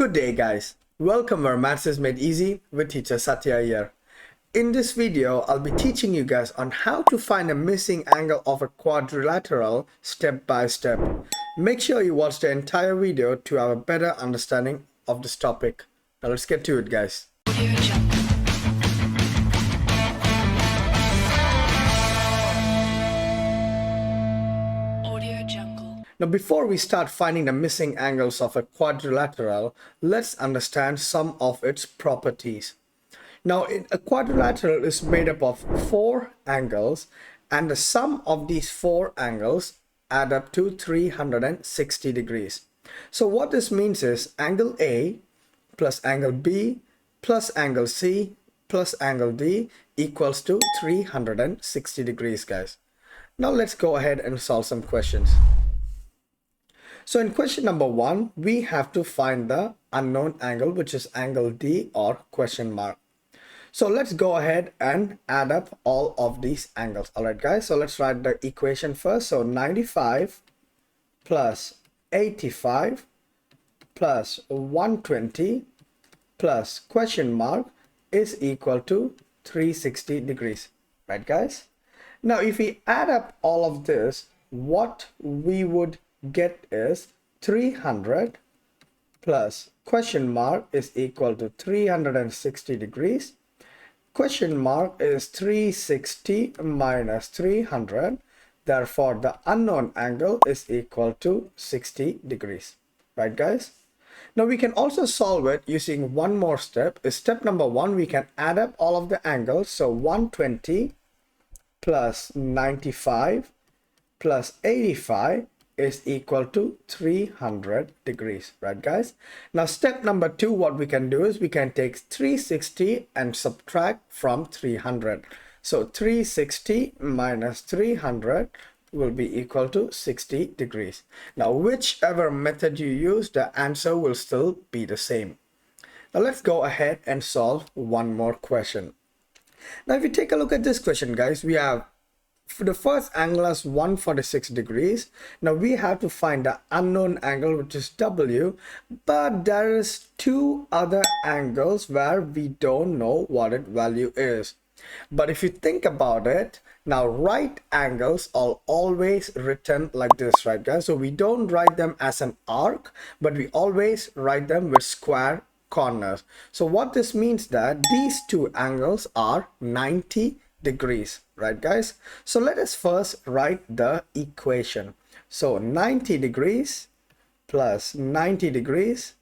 Good day guys, welcome where Maths is made easy with teacher Satya here. In this video, I'll be teaching you guys on how to find a missing angle of a quadrilateral step by step. Make sure you watch the entire video to have a better understanding of this topic. Now let's get to it guys. Now before we start finding the missing angles of a quadrilateral, let's understand some of its properties. Now a quadrilateral is made up of 4 angles and the sum of these 4 angles add up to 360 degrees. So what this means is angle A plus angle B plus angle C plus angle D equals to 360 degrees guys. Now let's go ahead and solve some questions. So in question number 1, we have to find the unknown angle, which is angle D or question mark. So let's go ahead and add up all of these angles. Alright guys, so let's write the equation first. So 95 plus 85 plus 120 plus question mark is equal to 360 degrees. Right guys? Now if we add up all of this, what we would get is 300 plus question mark is equal to 360 degrees. Question mark is 360 minus 300. Therefore, the unknown angle is equal to 60 degrees. Right, guys? Now, we can also solve it using one more step. Step number 1, we can add up all of the angles. So, 120 plus 95 plus 85 is equal to 300 degrees, right guys? Now step number 2, what we can do is we can take 360 and subtract from 300. So 360 minus 300 will be equal to 60 degrees. Now whichever method you use, the answer will still be the same. Now let's go ahead and solve one more question. Now if you take a look at this question guys, we have for the first angle as 146 degrees. Now we have to find the unknown angle, which is W, but there is 2 other angles where we don't know what its value is. But if you think about it, now right angles are always written like this, right guys? So we don't write them as an arc, but we always write them with square corners. So what this means that these 2 angles are 90 degrees, right guys? So let us first write the equation. So 90 degrees plus 90 degrees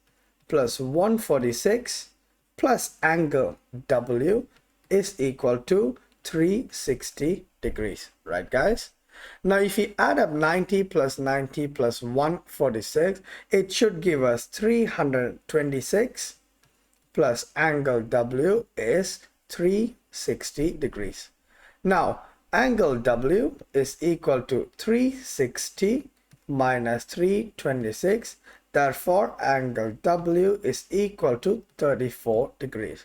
plus 146 plus angle W is equal to 360 degrees, right guys? Now if we add up 90 plus 90 plus 146, it should give us 326 plus angle W is 360 degrees. Now angle W is equal to 360 minus 326. Therefore angle W is equal to 34 degrees.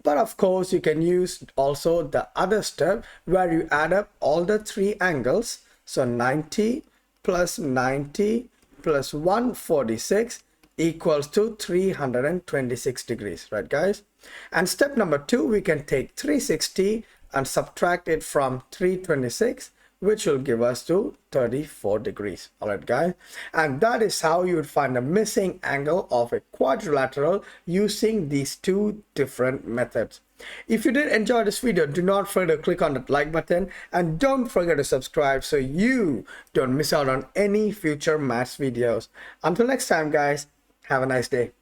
But of course you can use also the other step where you add up all the 3 angles. So 90 plus 90 plus 146 equals to 326 degrees, right guys? And step number 2, we can take 360 and subtract it from 326, which will give us to 34 degrees. All right guys, and that is how you would find the missing angle of a quadrilateral using these 2 different methods. If you did enjoy this video, do not forget to click on that like button and don't forget to subscribe so you don't miss out on any future maths videos. Until next time guys, have a nice day.